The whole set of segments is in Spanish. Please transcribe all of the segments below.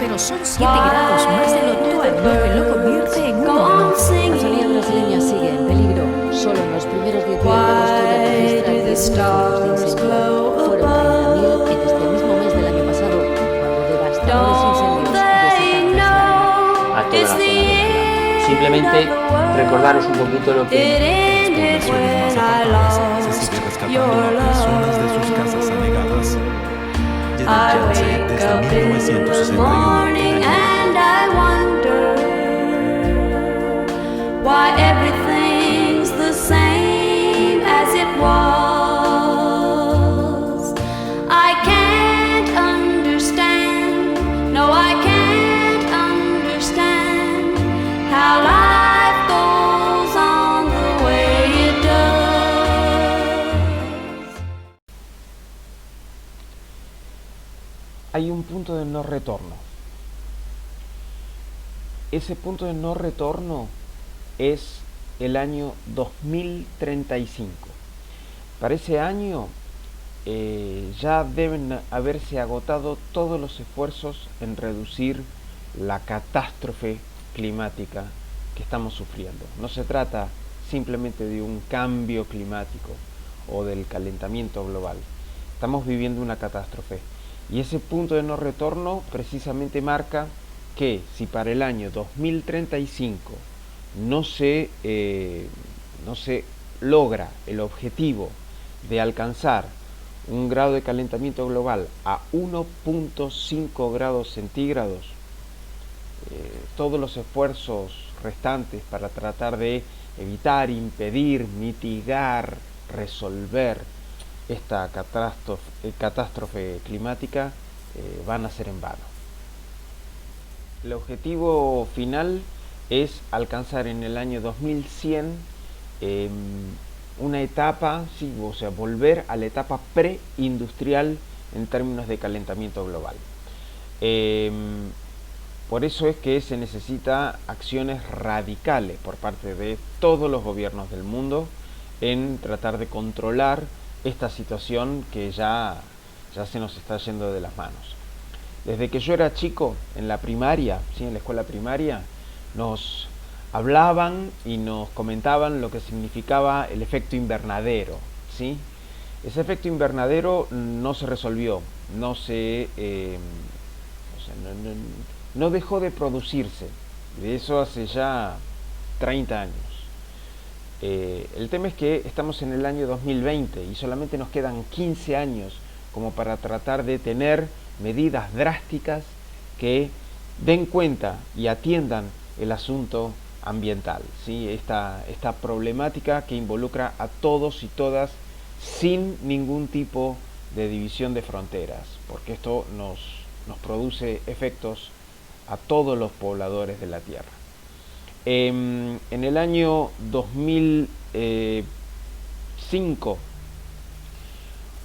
pero son 7 grados más de lo habitual, lo que lo convierte en un horno. La Amazonía brasileña sigue en peligro. Solo en los primeros 10 días de agosto ya registra 10 focos de incendio. Fueron 30.000 en este mismo mes del año pasado, cuando devastadores incendios desataron A toda la zona de Irlanda. Simplemente recordaros un poquito lo que... Las poblaciones más apartadas se sigue rescatando a personas de sus casas anegadas. Desde 1961 en why everything's the same as it was. I can't understand, no I can't understand how life goes on the way it does. Hay un punto de no retorno. Ese punto de no retorno es el año 2035. Para ese año ya deben haberse agotado todos los esfuerzos en reducir la catástrofe climática que estamos sufriendo. No se trata simplemente de un cambio climático o del calentamiento global. Estamos viviendo una catástrofe y ese punto de no retorno precisamente marca que si para el año 2035 no se logra el objetivo de alcanzar un grado de calentamiento global a 1.5 grados centígrados, todos los esfuerzos restantes para tratar de evitar, impedir, mitigar, resolver esta catástrofe climática van a ser en vano. El objetivo final es alcanzar en el año 2100 una etapa, sí, o sea, volver a la etapa preindustrial en términos de calentamiento global. Por eso es que se necesita acciones radicales por parte de todos los gobiernos del mundo en tratar de controlar esta situación que ya se nos está yendo de las manos. Desde que yo era chico, en la primaria, ¿sí? En la escuela primaria, nos hablaban y nos comentaban lo que significaba el efecto invernadero, ¿sí? Ese efecto invernadero no se resolvió, no dejó de producirse, de eso hace ya 30 años. El tema es que estamos en el año 2020 y solamente nos quedan 15 años como para tratar de tener medidas drásticas que den cuenta y atiendan el asunto ambiental, ¿sí? Esta problemática que involucra a todos y todas sin ningún tipo de división de fronteras, porque esto nos produce efectos a todos los pobladores de la Tierra. En el año 2005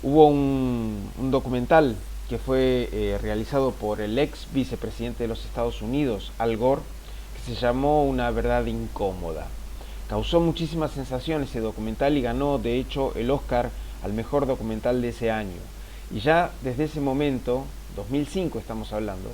hubo un documental que fue realizado por el ex vicepresidente de los Estados Unidos, Al Gore, que se llamó Una verdad incómoda. Causó muchísima sensación ese documental y ganó, de hecho, el Oscar al mejor documental de ese año. Y ya desde ese momento, 2005 estamos hablando,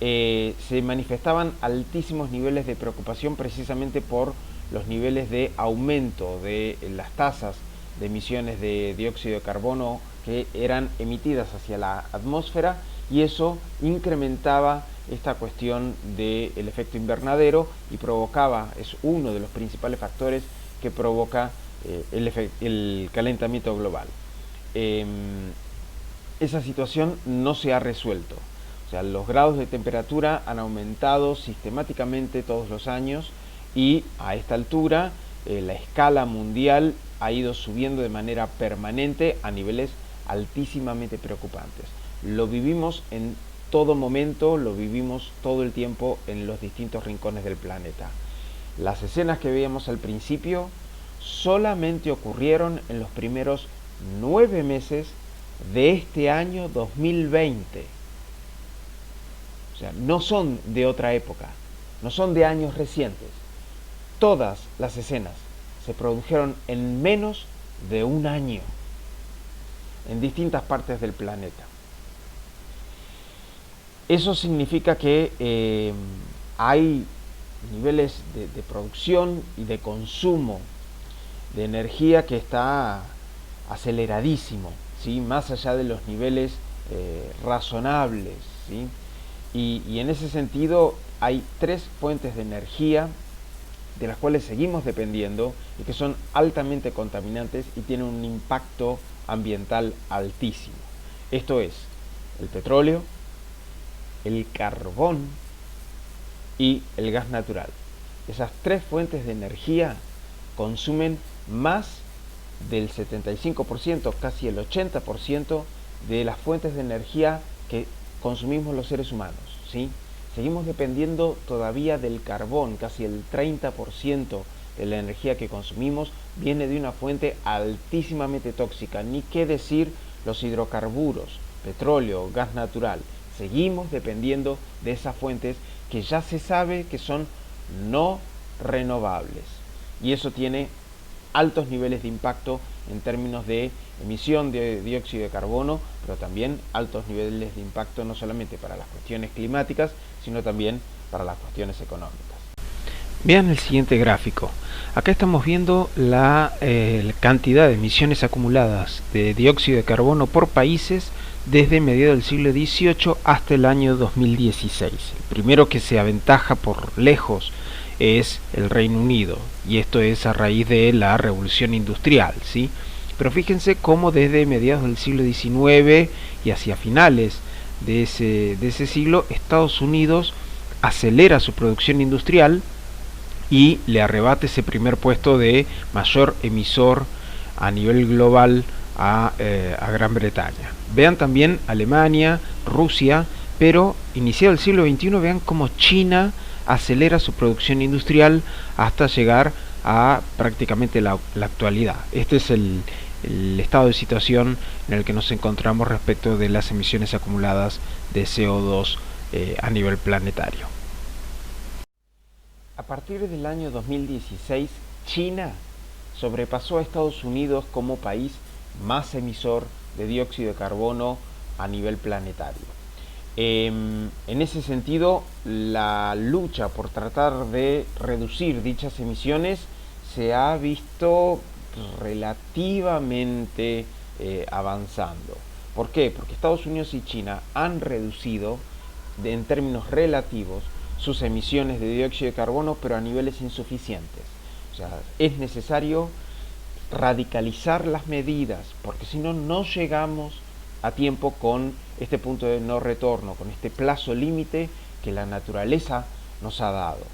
se manifestaban altísimos niveles de preocupación precisamente por los niveles de aumento de las tasas de emisiones de dióxido de carbono que eran emitidas hacia la atmósfera, y eso incrementaba esta cuestión del efecto invernadero y provocaba, es uno de los principales factores que provoca el calentamiento global. Esa situación no se ha resuelto. O sea, los grados de temperatura han aumentado sistemáticamente todos los años y a esta altura la escala mundial ha ido subiendo de manera permanente a niveles altísimamente preocupantes. Lo vivimos en todo momento, lo vivimos todo el tiempo en los distintos rincones del planeta. Las escenas que veíamos al principio solamente ocurrieron en los primeros 9 meses de este año 2020. O sea, no son de otra época, no son de años recientes. Todas las escenas se produjeron en menos de un año en distintas partes del planeta. Eso significa que hay niveles de producción y de consumo de energía que está aceleradísimo, ¿sí? Más allá de los niveles razonables, ¿sí? Y en ese sentido hay tres fuentes de energía de las cuales seguimos dependiendo y que son altamente contaminantes y tienen un impacto ambiental altísimo. Esto es el petróleo, el carbón y el gas natural. Esas tres fuentes de energía consumen más del 75%, casi el 80% de las fuentes de energía que consumimos los seres humanos, ¿sí? Seguimos dependiendo todavía del carbón, casi el 30% de la energía que consumimos viene de una fuente altísimamente tóxica, ni qué decir los hidrocarburos, petróleo, gas natural. Seguimos dependiendo de esas fuentes que ya se sabe que son no renovables, y eso tiene altos niveles de impacto en términos de emisión de dióxido de carbono, pero también altos niveles de impacto no solamente para las cuestiones climáticas, sino también para las cuestiones económicas. Vean el siguiente gráfico. Acá estamos viendo la cantidad de emisiones acumuladas de dióxido de carbono por países desde mediados del siglo XVIII hasta el año 2016. El primero que se aventaja por lejos es el Reino Unido, y esto es a raíz de la revolución industrial, ¿sí? Pero fíjense cómo desde mediados del siglo XIX y hacia finales de ese siglo, Estados Unidos acelera su producción industrial y le arrebata ese primer puesto de mayor emisor a nivel global a Gran Bretaña. Vean también Alemania, Rusia, pero iniciado el siglo XXI, vean cómo China acelera su producción industrial hasta llegar a prácticamente la actualidad. Este es el estado de situación en el que nos encontramos respecto de las emisiones acumuladas de CO2 a nivel planetario. A partir del año 2016, China sobrepasó a Estados Unidos como país más emisor de dióxido de carbono a nivel planetario. En ese sentido, la lucha por tratar de reducir dichas emisiones se ha visto relativamente avanzando. ¿Por qué? Porque Estados Unidos y China han reducido en términos relativos sus emisiones de dióxido de carbono, pero a niveles insuficientes. O sea, es necesario radicalizar las medidas, porque si no, no llegamos a tiempo con este punto de no retorno, con este plazo límite que la naturaleza nos ha dado.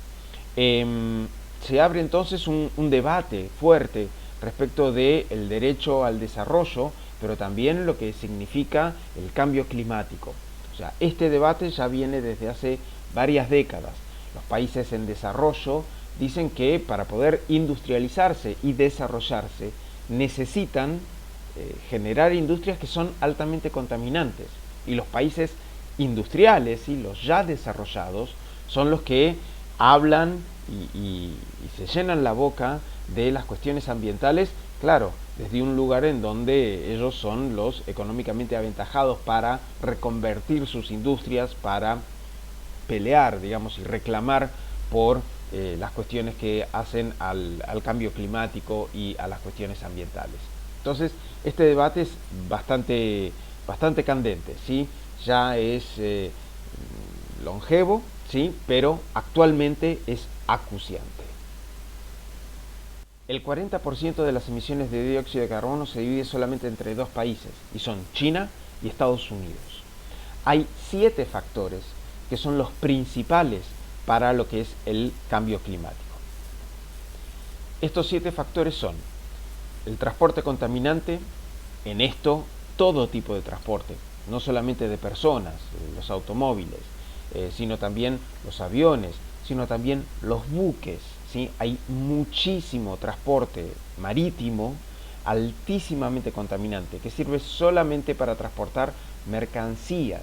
Se abre entonces un debate fuerte respecto del derecho al desarrollo, pero también lo que significa el cambio climático. O sea, este debate ya viene desde hace varias décadas. Los países en desarrollo dicen que para poder industrializarse y desarrollarse necesitan generar industrias que son altamente contaminantes, y los países industriales y los ya desarrollados son los que hablan y se llenan la boca de las cuestiones ambientales, claro, desde un lugar en donde ellos son los económicamente aventajados para reconvertir sus industrias, para pelear, digamos, y reclamar por las cuestiones que hacen al cambio climático y a las cuestiones ambientales. Entonces, este debate es bastante candente, ¿sí? Ya es longevo, ¿sí? Pero actualmente es acuciante. El 40% de las emisiones de dióxido de carbono se divide solamente entre dos países, y son China y Estados Unidos. Hay 7 factores que son los principales para lo que es el cambio climático. Estos 7 factores son el transporte contaminante, en esto todo tipo de transporte, no solamente de personas, los automóviles, sino también los aviones, sino también los buques, ¿sí? Hay muchísimo transporte marítimo altísimamente contaminante que sirve solamente para transportar mercancías.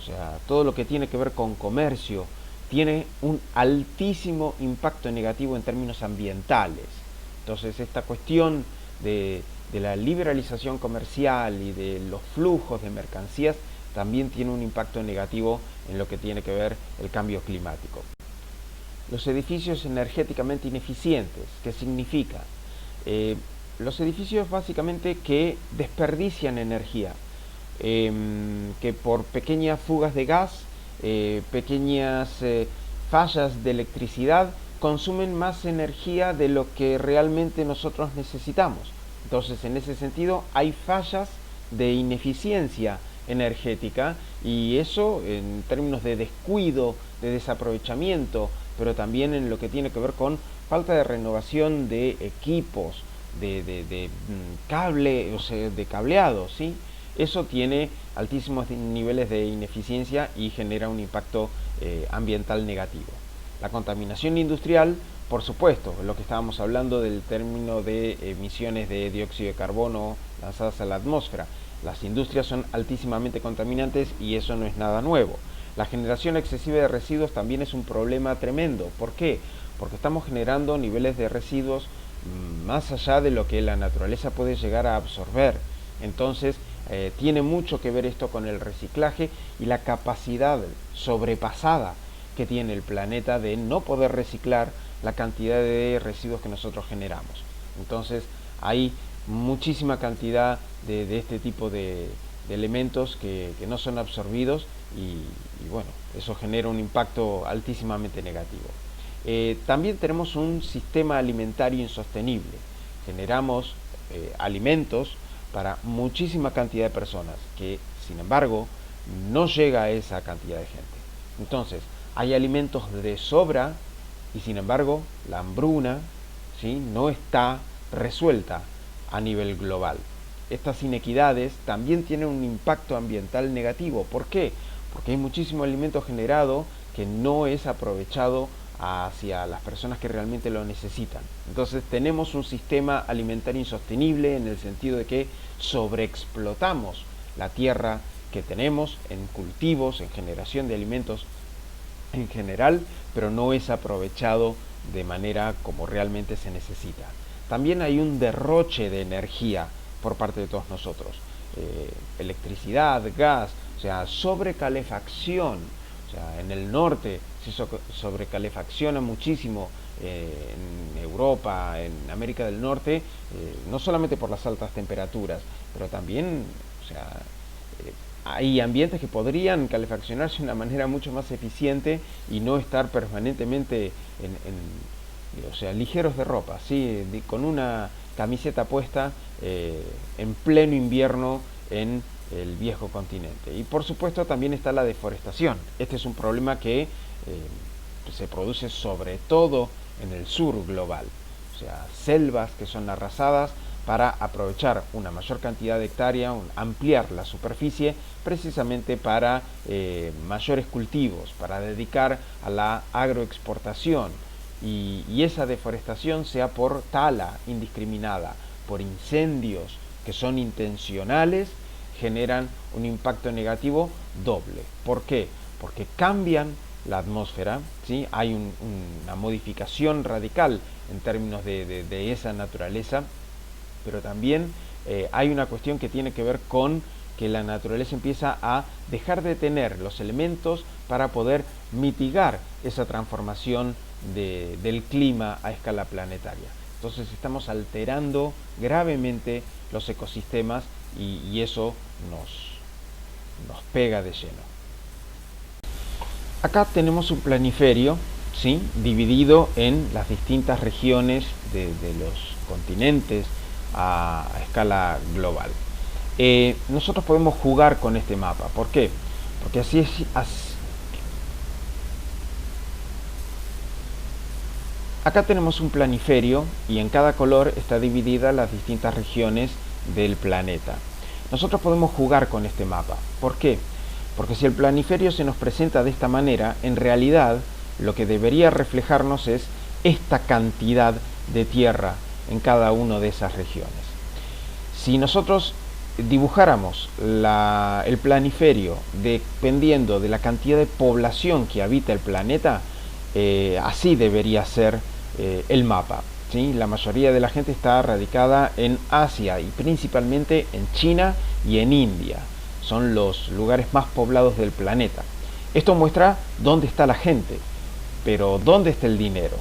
O sea, todo lo que tiene que ver con comercio tiene un altísimo impacto negativo en términos ambientales. Entonces, esta cuestión de la liberalización comercial y de los flujos de mercancías también tiene un impacto negativo en lo que tiene que ver el cambio climático. Los edificios energéticamente ineficientes, ¿qué significa? Los edificios básicamente que desperdician energía, que por pequeñas fugas de gas, pequeñas fallas de electricidad, consumen más energía de lo que realmente nosotros necesitamos. Entonces, en ese sentido, hay fallas de ineficiencia energética, y eso en términos de descuido, de desaprovechamiento, pero también en lo que tiene que ver con falta de renovación de equipos, de cable, o sea, de cableado, ¿sí? Eso tiene altísimos niveles de ineficiencia y genera un impacto ambiental negativo. La contaminación industrial, por supuesto, lo que estábamos hablando del término de emisiones de dióxido de carbono lanzadas a la atmósfera. Las industrias son altísimamente contaminantes y eso no es nada nuevo. La generación excesiva de residuos también es un problema tremendo. ¿Por qué? Porque estamos generando niveles de residuos más allá de lo que la naturaleza puede llegar a absorber. Entonces, tiene mucho que ver esto con el reciclaje y la capacidad sobrepasada que tiene el planeta de no poder reciclar la cantidad de residuos que nosotros generamos. Entonces, hay muchísima cantidad de este tipo de elementos que no son absorbidos y bueno, eso genera un impacto altísimamente negativo. También tenemos un sistema alimentario insostenible. Generamos alimentos para muchísima cantidad de personas que, sin embargo, no llega a esa cantidad de gente. Entonces, hay alimentos de sobra y, sin embargo, la hambruna, ¿sí?, no está resuelta a nivel global. Estas inequidades también tienen un impacto ambiental negativo. ¿Por qué? Porque hay muchísimo alimento generado que no es aprovechado hacia las personas que realmente lo necesitan. Entonces tenemos un sistema alimentario insostenible en el sentido de que sobreexplotamos la tierra que tenemos en cultivos, en generación de alimentos en general, pero no es aprovechado de manera como realmente se necesita. También hay un derroche de energía por parte de todos nosotros. Electricidad, gas, o sea, sobrecalefacción. O sea, en el norte se sobrecalefacciona muchísimo, en Europa, en América del Norte, no solamente por las altas temperaturas, pero también, o sea, hay ambientes que podrían calefaccionarse de una manera mucho más eficiente y no estar permanentemente o sea, ligeros de ropa, ¿sí?, con una camiseta puesta en pleno invierno en el viejo continente. Y por supuesto también está la deforestación. Este es un problema que se produce sobre todo en el sur global. O sea, selvas que son arrasadas para aprovechar una mayor cantidad de hectáreas, ampliar la superficie precisamente para mayores cultivos, para dedicar a la agroexportación. Y esa deforestación sea por tala indiscriminada, por incendios que son intencionales, generan un impacto negativo doble. ¿Por qué? Porque cambian la atmósfera, ¿sí? Hay una modificación radical en términos de esa naturaleza, pero también hay una cuestión que tiene que ver con que la naturaleza empieza a dejar de tener los elementos para poder mitigar esa transformación del clima a escala planetaria. Entonces estamos alterando gravemente los ecosistemas y eso nos pega de lleno. Acá tenemos un planiferio, ¿sí?, dividido en las distintas regiones de los continentes a escala global. Nosotros podemos jugar con este mapa. ¿Por qué? Porque así es. Acá tenemos un planiferio y en cada color está dividida las distintas regiones del planeta. Nosotros podemos jugar con este mapa. ¿Por qué? Porque si el planiferio se nos presenta de esta manera, en realidad lo que debería reflejarnos es esta cantidad de tierra en cada una de esas regiones. Si nosotros dibujáramos el planiferio dependiendo de la cantidad de población que habita el planeta, así debería ser el mapa, ¿sí? La mayoría de la gente está radicada en Asia y principalmente en China y en India. son los lugares más poblados del planeta. Esto muestra dónde está la gente, pero ¿dónde está el dinero?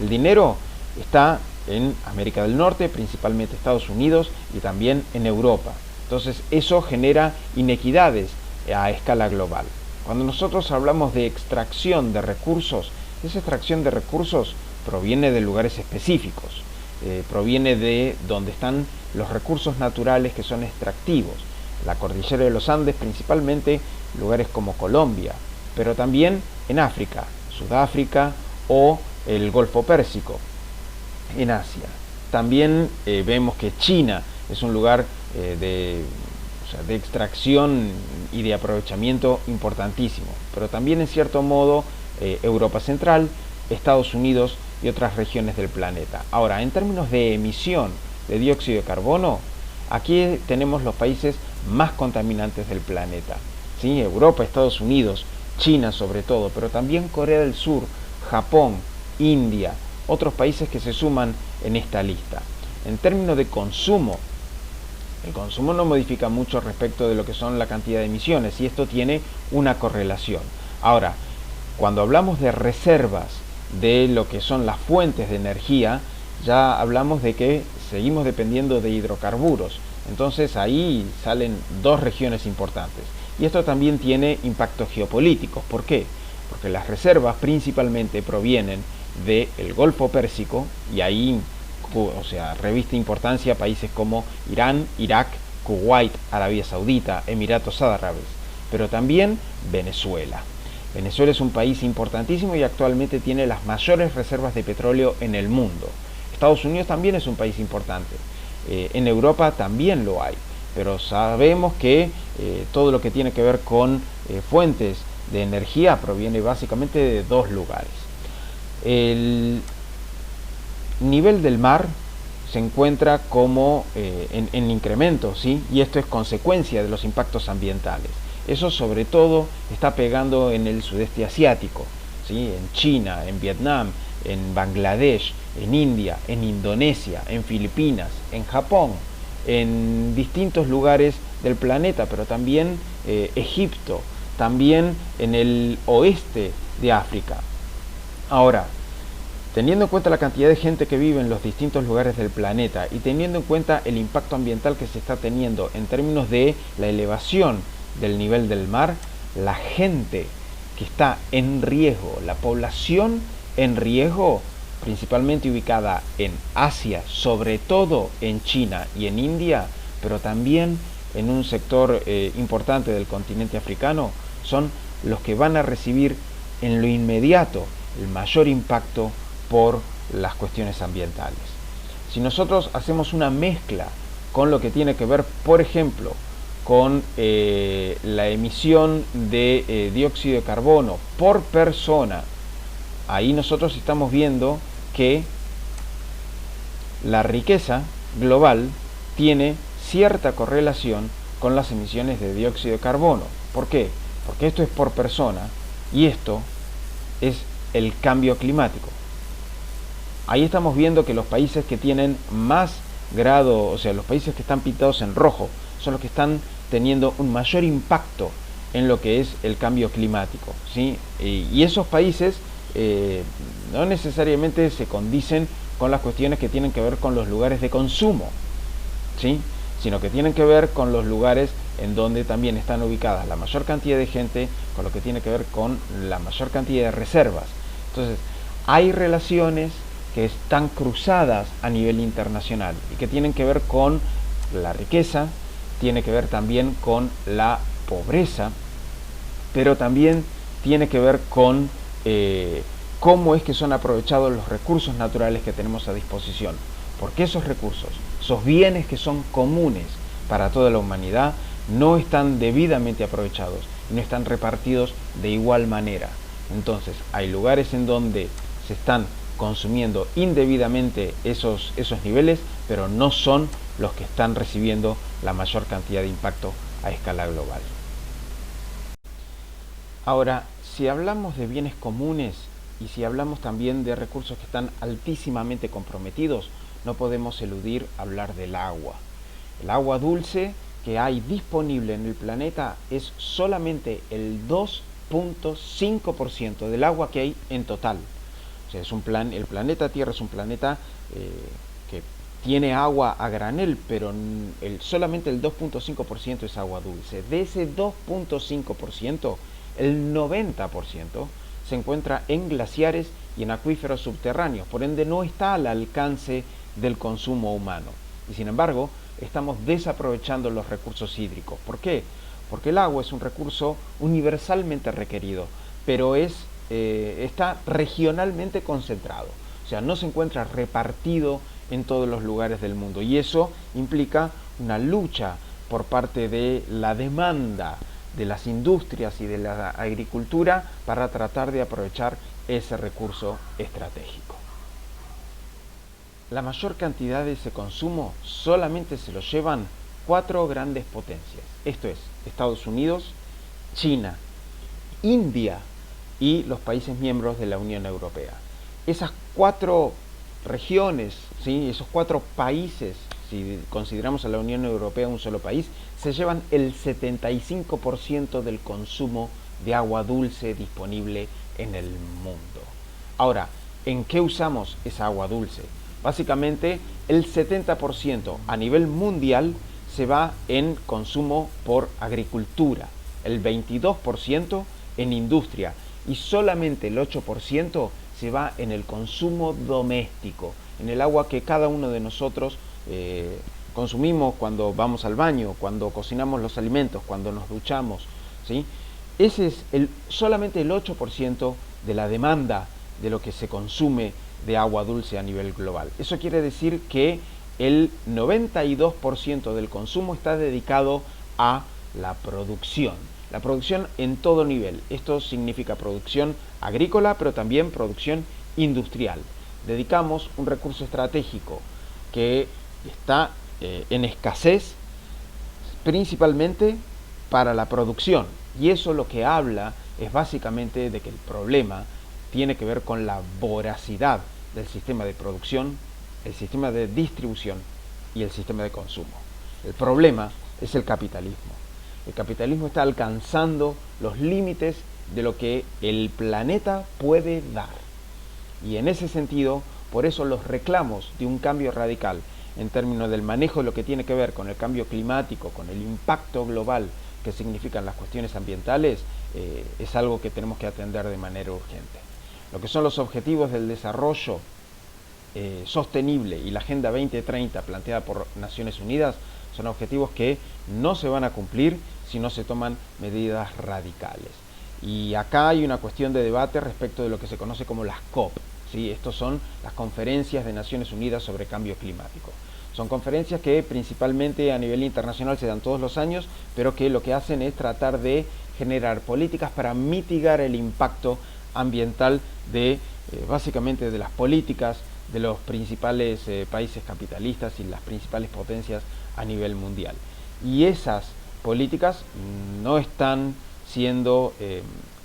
El dinero está en América del Norte, principalmente Estados Unidos, y también en Europa. Entonces eso genera inequidades a escala global. Cuando nosotros hablamos de extracción de recursos, esa extracción de recursos proviene de lugares específicos, proviene de donde están los recursos naturales que son extractivos. La cordillera de los Andes, principalmente lugares como Colombia, pero también en África, Sudáfrica o el Golfo Pérsico, en Asia. También vemos que China es un lugar de extracción y de aprovechamiento importantísimo, pero también en cierto modo Europa Central, Estados Unidos y otras regiones del planeta. Ahora, en términos de emisión de dióxido de carbono, aquí tenemos los países más contaminantes del planeta, ¿sí? Europa, Estados Unidos, China sobre todo, pero también Corea del Sur, Japón, India, otros países que se suman en esta lista. En términos de consumo, el consumo no modifica mucho respecto de lo que son la cantidad de emisiones, y esto tiene una correlación. Ahora, cuando hablamos de reservas de lo que son las fuentes de energía, ya hablamos de que seguimos dependiendo de hidrocarburos. Entonces ahí salen dos regiones importantes. Y esto también tiene impactos geopolíticos. ¿Por qué? Porque las reservas principalmente provienen del Golfo Pérsico, y ahí reviste importancia países como Irán, Irak, Kuwait, Arabia Saudita, Emiratos Árabes, pero también Venezuela. Venezuela es un país importantísimo y actualmente tiene las mayores reservas de petróleo en el mundo. Estados Unidos también es un país importante. En Europa también lo hay, pero sabemos que todo lo que tiene que ver con fuentes de energía proviene básicamente de dos lugares. El nivel del mar se encuentra como en incremento, ¿sí? Y esto es consecuencia de los impactos ambientales. Eso sobre todo está pegando en el sudeste asiático, ¿sí? En China, en Vietnam, en Bangladesh, en India, en Indonesia, en Filipinas, en Japón, en distintos lugares del planeta, pero también Egipto, también en el oeste de África. Ahora, teniendo en cuenta la cantidad de gente que vive en los distintos lugares del planeta y teniendo en cuenta el impacto ambiental que se está teniendo en términos de la elevación del nivel del mar, la gente que está en riesgo, la población en riesgo, principalmente ubicada en Asia, sobre todo en China y en India, pero también en un sector importante del continente africano, son los que van a recibir en lo inmediato el mayor impacto por las cuestiones ambientales. Si nosotros hacemos una mezcla con lo que tiene que ver, por ejemplo, con la emisión de dióxido de carbono por persona, ahí nosotros estamos viendo que la riqueza global tiene cierta correlación con las emisiones de dióxido de carbono. ¿Por qué? Porque esto es por persona y esto es el cambio climático. Ahí estamos viendo que los países que tienen más grado, o sea, los países que están pintados en rojo, son los que están teniendo un mayor impacto en lo que es el cambio climático, ¿sí? Y esos países no necesariamente se condicen con las cuestiones que tienen que ver con los lugares de consumo, ¿sí? Sino que tienen que ver con los lugares en donde también están ubicadas la mayor cantidad de gente, con lo que tiene que ver con la mayor cantidad de reservas. Entonces, hay relaciones que están cruzadas a nivel internacional y que tienen que ver con la riqueza, tiene que ver también con la pobreza, pero también tiene que ver con cómo es que son aprovechados los recursos naturales que tenemos a disposición. Porque esos recursos, esos bienes que son comunes para toda la humanidad, no están debidamente aprovechados y no están repartidos de igual manera. Entonces, hay lugares en donde se están consumiendo indebidamente esos niveles, pero no son los que están recibiendo la mayor cantidad de impacto a escala global. Ahora, si hablamos de bienes comunes y si hablamos también de recursos que están altísimamente comprometidos, no podemos eludir hablar del agua. El agua dulce que hay disponible en el planeta es solamente el 2.5% del agua que hay en total. O sea, el planeta Tierra es un planeta que tiene agua a granel, pero solamente el 2.5% es agua dulce. De ese 2.5%, el 90% se encuentra en glaciares y en acuíferos subterráneos, por ende no está al alcance del consumo humano. Y sin embargo, estamos desaprovechando los recursos hídricos. ¿Por qué? Porque el agua es un recurso universalmente requerido, pero está regionalmente concentrado. O sea, no se encuentra repartido en todos los lugares del mundo. Y eso implica una lucha por parte de la demanda de las industrias y de la agricultura para tratar de aprovechar ese recurso estratégico. La mayor cantidad de ese consumo solamente se lo llevan 4 grandes potencias. Esto es Estados Unidos, China, India y los países miembros de la Unión Europea. Esas 4 regiones, ¿sí? Esos 4 países, si consideramos a la Unión Europea un solo país, se llevan el 75% del consumo de agua dulce disponible en el mundo. Ahora, ¿en qué usamos esa agua dulce? Básicamente, el 70% a nivel mundial se va en consumo por agricultura, el 22% en industria y solamente el 8% se va en el consumo doméstico, en el agua que cada uno de nosotros consumimos cuando vamos al baño, cuando cocinamos los alimentos, cuando nos duchamos, ¿sí? Ese es solamente el 8% de la demanda de lo que se consume de agua dulce a nivel global. Eso quiere decir que el 92% del consumo está dedicado a la producción en todo nivel. Esto significa producción agrícola, pero también producción industrial. Dedicamos un recurso estratégico que está en escasez principalmente para la producción, y eso lo que habla es básicamente de que el problema tiene que ver con la voracidad del sistema de producción, el sistema de distribución y el sistema de consumo. El problema es el capitalismo. El capitalismo está alcanzando los límites de lo que el planeta puede dar. Y en ese sentido, por eso los reclamos de un cambio radical en términos del manejo de lo que tiene que ver con el cambio climático, con el impacto global que significan las cuestiones ambientales, es algo que tenemos que atender de manera urgente. Lo que son los objetivos del desarrollo sostenible y la Agenda 2030 planteada por Naciones Unidas son objetivos que no se van a cumplir si no se toman medidas radicales. Y acá hay una cuestión de debate respecto de lo que se conoce como las COP, ¿sí? Estos son las conferencias de Naciones Unidas sobre cambio climático. Son conferencias que principalmente a nivel internacional se dan todos los años, pero que lo que hacen es tratar de generar políticas para mitigar el impacto ambiental de básicamente de las políticas de los principales países capitalistas y las principales potencias a nivel mundial. Y esas políticas no están siendo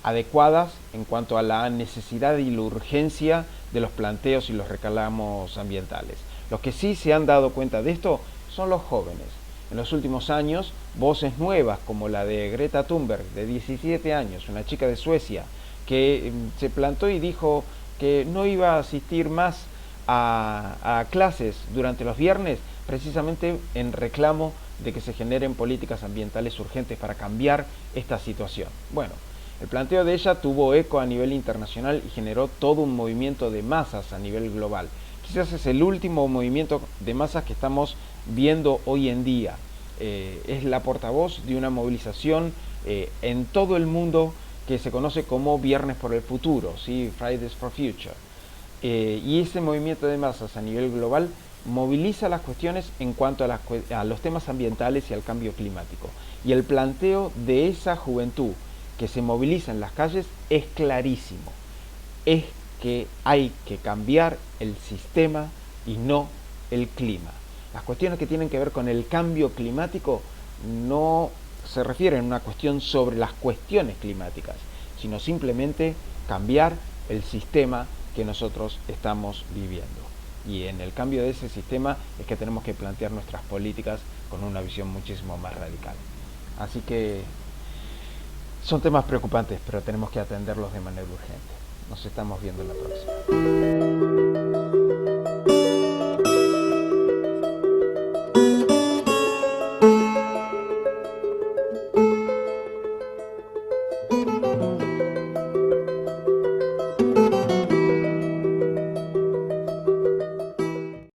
adecuadas en cuanto a la necesidad y la urgencia de los planteos y los reclamos ambientales. Los que sí se han dado cuenta de esto son los jóvenes. En los últimos años, voces nuevas como la de Greta Thunberg, de 17 años, una chica de Suecia, que se plantó y dijo que no iba a asistir más a clases durante los viernes, precisamente en reclamo de que se generen políticas ambientales urgentes para cambiar esta situación. Bueno, el planteo de ella tuvo eco a nivel internacional y generó todo un movimiento de masas a nivel global. Quizás es el último movimiento de masas que estamos viendo hoy en día. Es la portavoz de una movilización en todo el mundo que se conoce como Viernes por el Futuro, ¿sí? Fridays for Future. Y ese movimiento de masas a nivel global moviliza las cuestiones en cuanto a los temas ambientales y al cambio climático. Y el planteo de esa juventud que se moviliza en las calles es clarísimo. Es que hay que cambiar el sistema y no el clima. Las cuestiones que tienen que ver con el cambio climático no se refieren a una cuestión sobre las cuestiones climáticas, sino simplemente cambiar el sistema que nosotros estamos viviendo. Y en el cambio de ese sistema es que tenemos que plantear nuestras políticas con una visión muchísimo más radical. Así que son temas preocupantes, pero tenemos que atenderlos de manera urgente. Nos estamos viendo en la próxima.